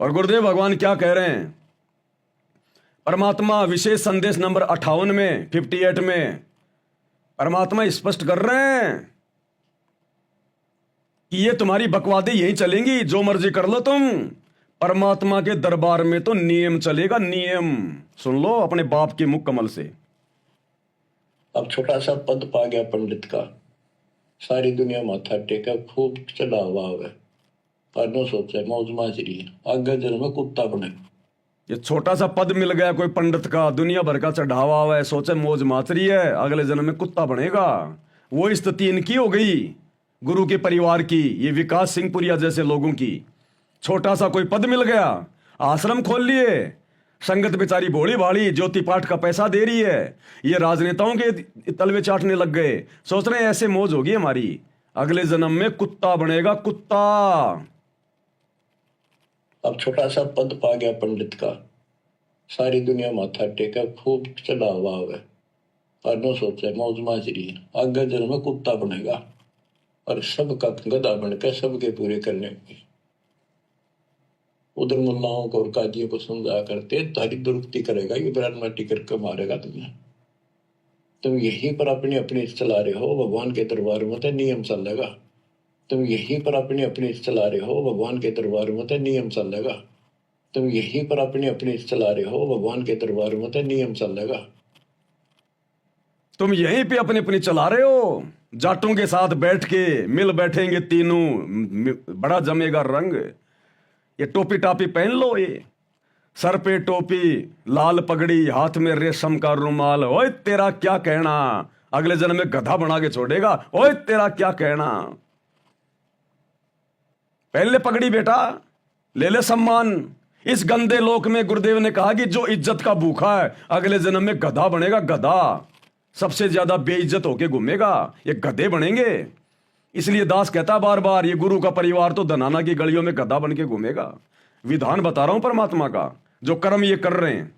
और गुरुदेव भगवान क्या कह रहे हैं? परमात्मा विशेष संदेश नंबर 58 में 58 में परमात्मा स्पष्ट कर रहे हैं कि ये तुम्हारी बकवादी यही चलेंगी, जो मर्जी कर लो तुम। परमात्मा के दरबार में तो नियम चलेगा, नियम। सुन लो अपने बाप के मुख कमल से। अब छोटा सा पद पा गया पंडित का, सारी दुनिया माथा टेका, खूब चढ़ा हुआ है और नो सोचे मौज माजरी आगे जन्म में कुत्ता बने। ये छोटा सा पद मिल गया कोई पंडित का, दुनिया भर का चढ़ावा हुआ है, सोचे मौज माचरी है, अगले जन्म में कुत्ता बनेगा। वो स्थिति इनकी हो गई, गुरु के परिवार की, ये विकास सिंहपुरिया जैसे लोगों की। छोटा सा कोई पद मिल गया, आश्रम खोल लिए, संगत बेचारी भोली भाली ज्योति पाठ का पैसा दे रही है, ये राजनेताओं के तलवे चाटने लग गए, सोच रहे हैं ऐसे मौज होगी हमारी, अगले जन्म में कुत्ता बनेगा, कुत्ता। अब छोटा सा पद पा गया पंडित का, सारी दुनिया माथा टेका, खूब चढ़ा हुआ है और नो सोचे मौज माजरी आगे जन्म में कुत्ता बनेगा और सबका गधा बनकर सबके पूरे करने की। उधर मुल्लाओं को और काजियों को समझा करते, तारी दुरुक्ति करेगा, ये ब्रह्मटी करके मारेगा तुम्हें। तुम यहीं पर अपनी अपनी चला रहे हो, भगवान के दरबार में तो नियम चलेगा। तुम यहीं पर अपनी अपनी चला रहे हो, भगवान के दरबार में तो नियम चलेगा। तुम यहीं पर अपनी अपनी चला रहे हो, भगवान के दरबार में तो नियम चलेगा। तुम यहीं पे अपनी अपनी चला रहे हो, जाटों के साथ बैठ के मिल बैठेंगे तीनों, बड़ा जमेगा रंग। ये टोपी टापी पहन लो, ये सर पे टोपी, लाल पगड़ी, हाथ में रेशम का रुमाल, ओए तेरा क्या कहना, अगले जन्म में गधा बना के छोड़ेगा, ओए तेरा क्या कहना। पहले पगड़ी बेटा, ले ले सम्मान। इस गंदे लोक में गुरुदेव ने कहा कि जो इज्जत का भूखा है अगले जन्म में गधा बनेगा, गधा। सबसे ज्यादा बेइज्जत होके घूमेगा, ये गधे बनेंगे। इसलिए दास कहता बार बार, ये गुरु का परिवार तो धनाना की गलियों में गधा बन के घूमेगा। विधान बता रहा हूं परमात्मा का, जो कर्म ये कर रहे हैं।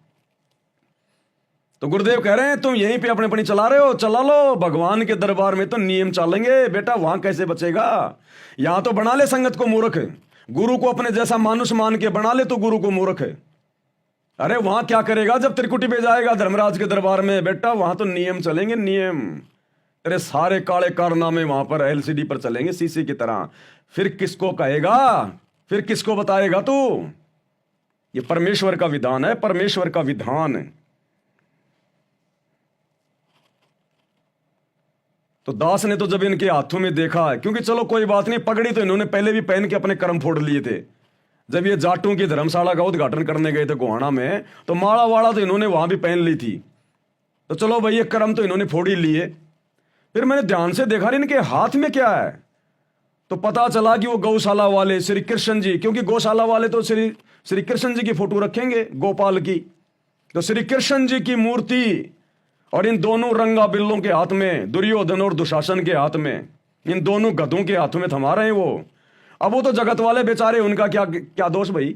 तो गुरुदेव कह रहे हैं तुम यहीं पे अपने अपनी चला रहे हो, चला लो, भगवान के दरबार में तो नियम चलेंगे बेटा, वहां कैसे बचेगा। यहां तो बना ले संगत को मूर्ख, गुरु को अपने जैसा मानुष मान के बना ले तो गुरु को मूर्ख। अरे वहां क्या करेगा जब त्रिकुटी पे जाएगा धर्मराज के दरबार में, बेटा वहां तो नियम चलेंगे, नियम। तेरे सारे काले कारनामे वहां पर एलसीडी पर चलेंगे शीशे की तरह। फिर किसको कहेगा, फिर किसको बताएगा तू। ये परमेश्वर का विधान है, परमेश्वर का विधान। तो दास ने तो जब इनके हाथों में देखा, क्योंकि चलो कोई बात नहीं, पगड़ी तो इन्होंने पहले भी पहन के अपने कर्म फोड़ लिए थे। जब ये जाटों की धर्मशाला का उद्घाटन करने गए थे गोहाना में, तो माला वाला तो इन्होंने वहां भी पहन ली थी। तो चलो भाई ये कर्म तो इन्होंने फोड़ ही लिए। फिर मैंने ध्यान से देखा इनके हाथ में क्या है, तो पता चला कि वो गौशाला वाले श्री कृष्ण जी, क्योंकि गौशाला वाले तो श्री कृष्ण जी की फोटो रखेंगे गोपाल की, तो श्री कृष्ण जी की मूर्ति और इन दोनों रंगा बिल्लों के हाथ में, दुर्योधन और दुशासन के हाथ में, इन दोनों गधों के हाथों में थमा रहे हैं वो। अब वो तो जगत वाले बेचारे, उनका क्या क्या दोष भाई,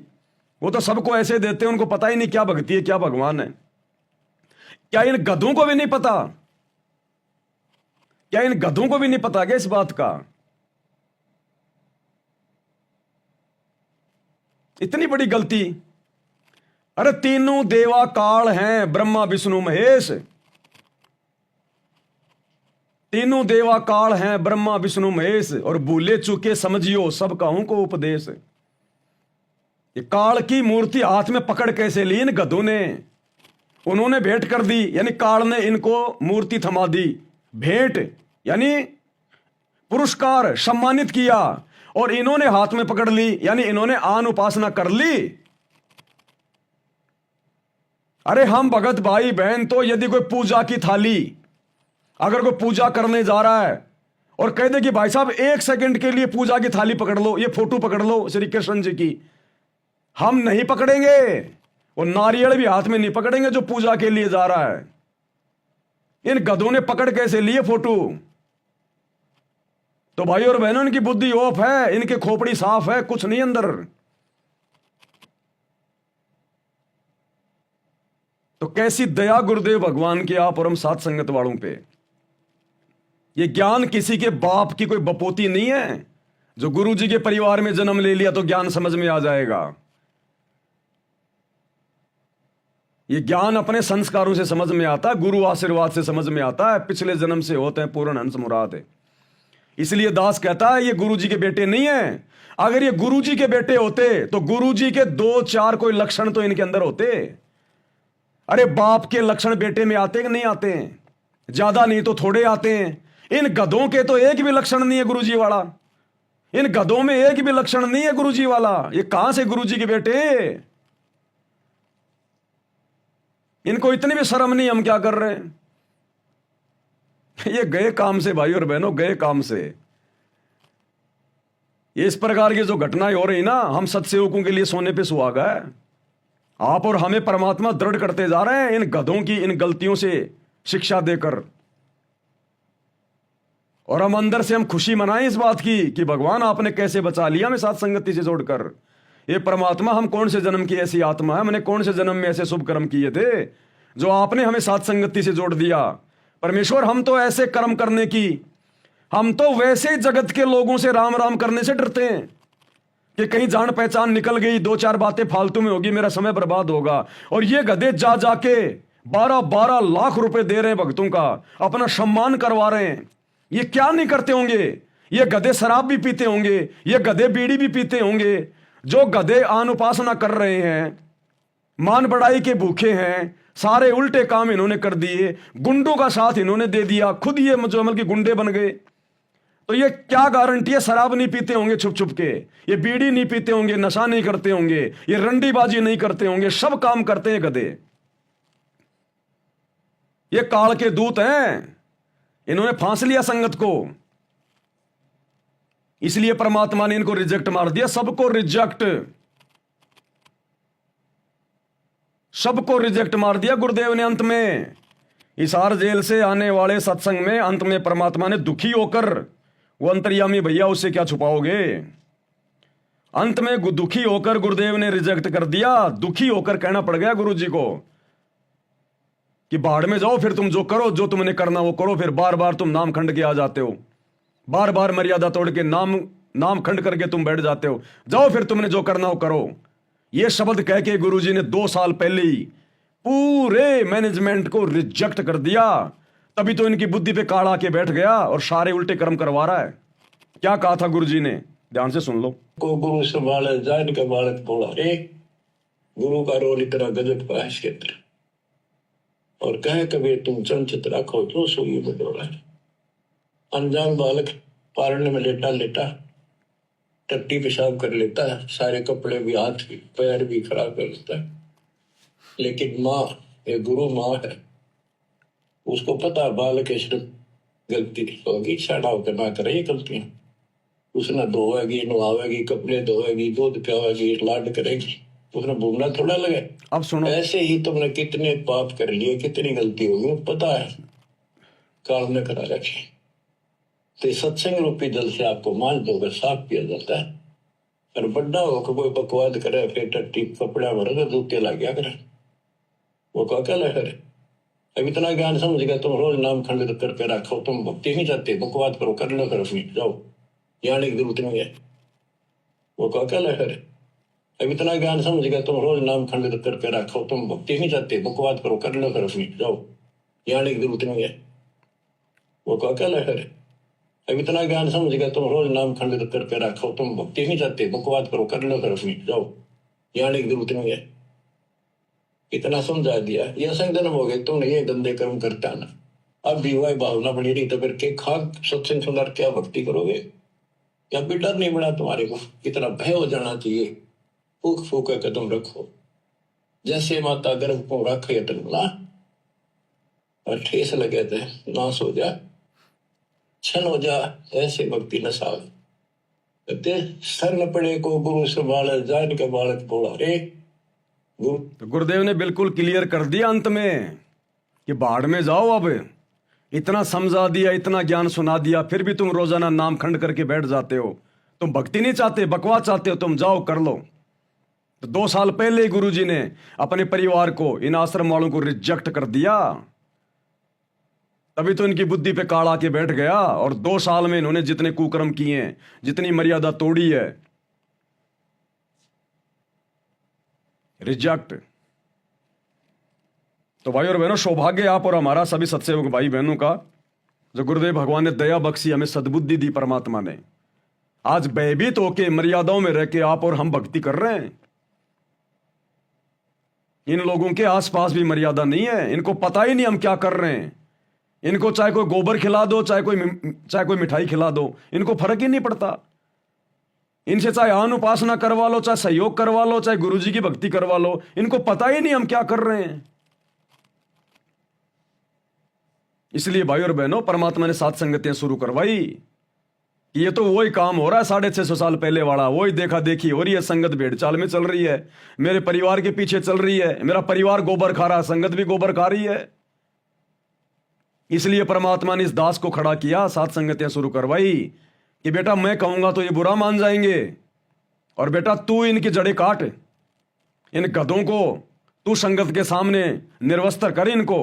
वो तो सबको ऐसे देते हैं, उनको पता ही नहीं क्या भक्ति है क्या भगवान है। क्या इन गधों को भी नहीं पता, क्या इन गधों को भी नहीं पता क्या इस बात का। इतनी बड़ी गलती। अरे तीनों देवा काल हैं, ब्रह्मा विष्णु महेश, तीनों देवा काल हैं, ब्रह्मा विष्णु महेश, और भूले चूके समझियो सब कहूं को उपदेश। ये काल की मूर्ति हाथ में पकड़ कैसे ली इन गधों ने, उन्होंने भेंट कर दी, यानी काल ने इनको मूर्ति थमा दी, भेंट यानी पुरस्कार, सम्मानित किया, और इन्होंने हाथ में पकड़ ली, यानी इन्होंने आन उपासना कर ली। अरे हम भगत भाई बहन तो यदि कोई पूजा की थाली, अगर कोई पूजा करने जा रहा है और कह दे कि भाई साहब 1 सेकंड के लिए पूजा की थाली पकड़ लो, ये फोटो पकड़ लो श्री कृष्ण जी की, हम नहीं पकड़ेंगे, और नारियल भी हाथ में नहीं पकड़ेंगे जो पूजा के लिए जा रहा है। इन गधों ने पकड़ कैसे लिए फोटो। तो भाई और बहनों, इनकी बुद्धि ऑफ है, इनके खोपड़ी साफ है, कुछ नहीं अंदर। तो कैसी दया गुरुदेव भगवान की आप और हम साथ संगत वालों पे। ये ज्ञान किसी के बाप की कोई बपोती नहीं है, जो गुरु जी के परिवार में जन्म ले लिया तो ज्ञान समझ में आ जाएगा। ये ज्ञान अपने संस्कारों से समझ में आता है, गुरु आशीर्वाद से समझ में आता है, पिछले जन्म से होते हैं पूर्ण हंस मुराद है। इसलिए दास कहता है ये गुरुजी के बेटे नहीं है। अगर ये गुरुजी के बेटे होते तो गुरुजी के 2-4 कोई लक्षण तो इनके अंदर होते। अरे बाप के लक्षण बेटे में आते कि नहीं आते हैं? ज्यादा नहीं तो थोड़े आते हैं। इन गधों के तो एक भी लक्षण नहीं है गुरुजी वाला। इन गधों में एक भी लक्षण नहीं है गुरुजी वाला। ये कहां से गुरुजी के बेटे? इनको इतनी भी शर्म नहीं, हम क्या कर रहे हैं? ये गए काम से भाई और बहनों, गए काम से। ये इस प्रकार की जो घटनाएं हो रही ना, हम सत्सेवकों के लिए सोने पे सुहागा है। आप और हमें परमात्मा दृढ़ करते जा रहे हैं इन गधों की इन गलतियों से शिक्षा देकर। और हम अंदर से हम खुशी मनाएं इस बात की कि भगवान आपने कैसे बचा लिया हमें साथ संगति से जोड़कर। ये परमात्मा, हम कौन से जन्म की ऐसी आत्मा है, हमने कौन से जन्म में ऐसे शुभ कर्म किए थे जो आपने हमें साथ संगति से जोड़ दिया। परमेश्वर, हम तो ऐसे कर्म करने की, हम तो वैसे ही जगत के लोगों से राम राम करने से डरते हैं कि कहीं जान पहचान निकल गई, 2-4 बातें फालतू में होगी, मेरा समय बर्बाद होगा। और ये गधे जा जाके 12-12 लाख रुपए दे रहे हैं भक्तों का, अपना सम्मान करवा रहे हैं। ये क्या नहीं करते होंगे? ये गधे शराब भी पीते होंगे, ये गधे बीड़ी भी पीते होंगे। जो गधे आन उपासना कर रहे हैं, मान बढ़ाई के भूखे हैं, सारे उल्टे काम इन्होंने कर दिए, गुंडों का साथ इन्होंने दे दिया, खुद ये जो अमल के गुंडे बन गए। तो ये क्या गारंटी है? शराब नहीं पीते होंगे छुप छुप के, ये बीड़ी नहीं पीते होंगे, नशा नहीं करते होंगे, ये रंडीबाजी नहीं करते होंगे, सब काम करते हैं गधे। ये काल के दूत हैं, इन्होंने फांस लिया संगत को। इसलिए परमात्मा ने इनको रिजेक्ट मार दिया। सबको रिजेक्ट, सबको रिजेक्ट मार दिया गुरुदेव ने। अंत में हिसार जेल से आने वाले सत्संग में अंत में परमात्मा ने दुखी होकर, वो अंतर्यामी भैया उससे क्या छुपाओगे, अंत में दुखी होकर गुरुदेव ने रिजेक्ट कर दिया। दुखी होकर कहना पड़ गया गुरु जी को कि बाढ़ में जाओ, फिर तुम जो करो, जो तुमने करना वो करो। फिर बार बार तुम नाम खंड के आ जाते हो, बार बार मर्यादा तोड़ के नाम खंड करके तुम बैठ जाते हो। जाओ फिर तुमने जो करना वो करो। ये शब्द कह के गुरुजी ने 2 साल पहले ही पूरे मैनेजमेंट को रिजेक्ट कर दिया। तभी तो इनकी बुद्धि पे काढ़ा के बैठ गया और सारे उल्टे कर्म करवा रहा है। क्या कहा था गुरुजी ने, ध्यान से सुन लो। को गुरु संभाले जान के बालक बोला, रे गुरु का रोल इतना गजब का है इसके अंदर। और कहे कभी तुम चंचत रखो जो सोई बडोला है। अनजान बालक पारने में लेटा लेटा टट्टी पेशाब कर लेता है, सारे कपड़े भी, हाथ भी, पैर भी खराब कर लेता है। लेकिन माँ, ये गुरु माँ है, उसको पता बालक सिर्फ गलती होगी, छाड़ा होकर ना करे ये गलतियां। उसने धोएगी, नहावेगी, कपड़े धोएगी, दूध पियावेगी, लाड करेगी, उसने भूमना थोड़ा लगे। अब सुनो, ऐसे ही तुमने कितने पाप कर लिए, कितनी गलती होगी, पता है, काल ने करा रखे। तो सत्संग रूपी जल से आपको मान धोकर साफ किया जाता है। और बड्डा होकर कोई बकवाद करे, फिर टट्टी कपड़ा भर के जूते ला गया करे, वो क्या करे। अब इतना ज्ञान समझ गया, तुम रोज नाम खंड करके रखो, तुम भक्ति नहीं चाहते, बकवाद करो, कर लो, करो, जाओ, जाने की जरूरत नहीं है। वो क्या करे। अब इतना ज्ञान समझ गया, तुम रोज नाम खंड करके रखो, तुम भक्ति नहीं चाहते, बकवाद करो, कर लो, करो, जाओ, जाने की जरूरत नहीं है। वो क्या करे। अब इतना ज्ञान समझ गया, तुम रोज नाम खंड करके रखो, तुम भक्ति नहीं चाहते, बकवाद करो, कर लो, करो, जाओ, जाने की जरूरत नहीं है। इतना समझा दिया, ये संगठन हो गए, तुमने ये गंदे कर्म करता ना, अब भी वही भावना बनी रही, तो फिर के खाक सत्संग सुनकर क्या भक्ति करोगे? या भी डर नहीं बना तुम्हारे को? कितना भय हो जाना चाहिए। फूक फूक कदम रखो, जैसे माता गर्भ को रखे ना, और ठेस लगे थे नाश हो जा, छन हो जा, ऐसे भक्ति न सावे। शरण पड़े को गुरु संभाले जान के बालक बोला, रे तो गुरुदेव ने बिल्कुल क्लियर कर दिया अंत में कि बाढ़ में जाओ। अब इतना समझा दिया, इतना ज्ञान सुना दिया, फिर भी तुम रोजाना नाम खंड करके बैठ जाते हो। तुम भक्ति नहीं चाहते, बकवास चाहते हो, तुम जाओ कर लो। तो 2 साल पहले ही गुरुजी ने अपने परिवार को, इन आश्रम वालों को रिजेक्ट कर दिया। तभी तो इनकी बुद्धि पे काढ़ा के बैठ गया। और 2 साल में इन्होंने जितने कुकर्म किए हैं, जितनी मर्यादा तोड़ी है, रिजेक्ट। तो भाई और बहनों, सौभाग्य आप और हमारा सभी सत्सेवक भाई बहनों का, जो गुरुदेव भगवान ने दया बख्शी, हमें सद्बुद्धि दी परमात्मा ने। आज भयभीत होके मर्यादाओं में रह के आप और हम भक्ति कर रहे हैं। इन लोगों के आसपास भी मर्यादा नहीं है, इनको पता ही नहीं हम क्या कर रहे हैं। इनको चाहे कोई गोबर खिला दो, चाहे कोई मिठाई खिला दो, इनको फर्क ही नहीं पड़ता। इनसे चाहे आन उपासना करवा लो, चाहे सहयोग करवा लो, चाहे गुरुजी की भक्ति करवा लो, इनको पता ही नहीं हम क्या कर रहे हैं। इसलिए भाई और बहनों, परमात्मा ने सात संगतियां शुरू करवाई। ये तो वही काम हो रहा है 650 साल पहले वाला, वही देखा देखी हो रही है, संगत भेड़ चाल में चल रही है, मेरे परिवार के पीछे चल रही है, मेरा परिवार गोबर खा रहा है, संगत भी गोबर खा रही है। इसलिए परमात्मा ने इस दास को खड़ा किया, सात संगतियां शुरू करवाई कि बेटा मैं कहूंगा तो ये बुरा मान जाएंगे, और बेटा तू इनकी जड़ें काट, इन गधों को तू संगत के सामने निर्वस्त्र कर इनको।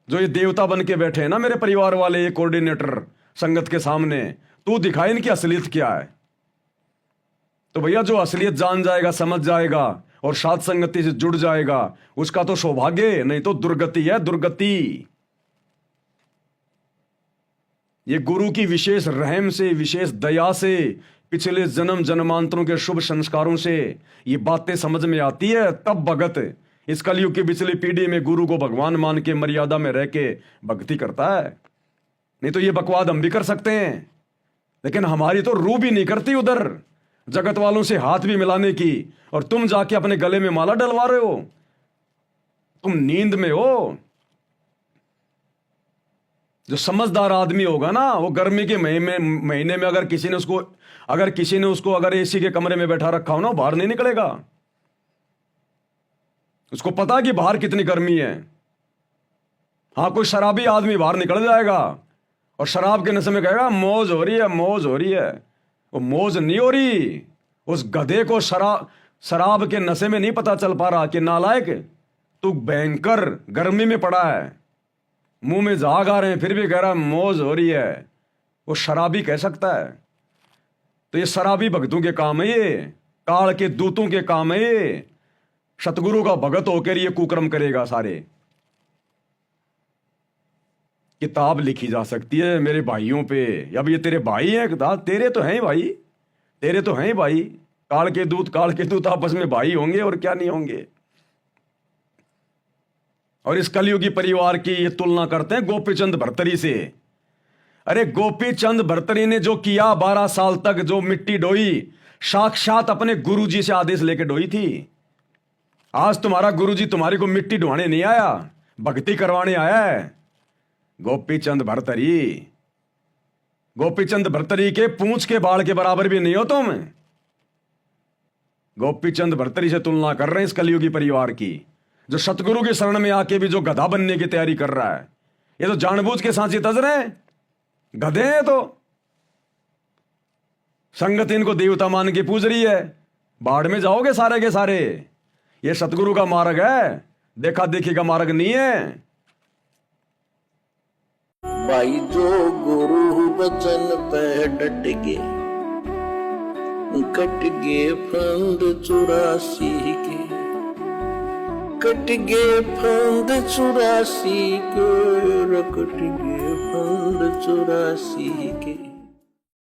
जो ये देवता बन के बैठे हैं ना मेरे परिवार वाले, ये कोऑर्डिनेटर संगत के सामने, तू दिखाए इनकी असलियत क्या है। तो भैया जो असलियत जान जाएगा, समझ जाएगा और सात संगति से जुड़ जाएगा, उसका तो सौभाग्य, नहीं तो दुर्गति है, दुर्गति। ये गुरु की विशेष रहम से, विशेष दया से, पिछले जन्म जन्मांतरों के शुभ संस्कारों से ये बातें समझ में आती है, तब भगत इस कलयुग की पिछली पीढ़ी में गुरु को भगवान मान के मर्यादा में रह के भक्ति करता है। नहीं तो ये बकवाद हम भी कर सकते हैं, लेकिन हमारी तो रूह भी नहीं करती उधर जगत वालों से हाथ भी मिलाने की, और तुम जाके अपने गले में माला डलवा रहे हो। तुम नींद में हो। जो समझदार आदमी होगा ना, वो गर्मी के महीने में अगर किसी ने उसको अगर एसी के कमरे में बैठा रखा हो ना, बाहर नहीं निकलेगा। उसको पता कि बाहर कितनी गर्मी है। हाँ, कोई शराबी आदमी बाहर निकल जाएगा और शराब के नशे में कहेगा मौज हो रही है, मौज हो रही है। वो मौज नहीं हो रही। उस गधे को शराब के नशे में नहीं पता चल पा रहा कि नालायक तू भयंकर गर्मी में पड़ा है, मुंह में झाग आ रहे हैं, फिर भी कह रहा है मौज हो रही है। वो शराबी कह सकता है। तो ये शराबी भक्तों के काम है, ये काल के दूतों के काम है। ये सतगुरु का भगत होकर ये कुकर्म करेगा सारे। किताब लिखी जा सकती है मेरे भाइयों पे। अब ये तेरे भाई हैं, तेरे तो हैं भाई, तेरे तो हैं भाई। काल के दूत आपस में भाई होंगे और क्या नहीं होंगे। और इस कलयुगी परिवार की ये तुलना करते हैं गोपीचंद भर्तरी से। अरे गोपीचंद भर्तरी ने जो किया 12 साल तक, जो मिट्टी ढोई, साक्षात अपने गुरुजी से आदेश लेके ढोई थी। आज तुम्हारा गुरुजी तुम्हारी को मिट्टी ढोने नहीं आया, भक्ति करवाने आया है। गोपीचंद भर्तरी के पूंछ के बाल के बराबर भी नहीं हो तुम। गोपीचंद भर्तरी से तुलना कर रहे हैं इस कलयुगी परिवार की, जो सतगुरु की शरण में आके भी जो गधा बनने की तैयारी कर रहा है। ये तो जानबूझ के सांची तज रहे हैं, गधे हैं। तो संगत इनको देवता मान के पूज रही है, बाढ़ में जाओगे सारे के सारे। ये सतगुरु का मार्ग है, देखा देखी का मार्ग नहीं है। भाई जो गुरु वचन पे डट गे, कट गे फंद 84 के, कट गे फंद 84 के, कट गे फंद 84 के।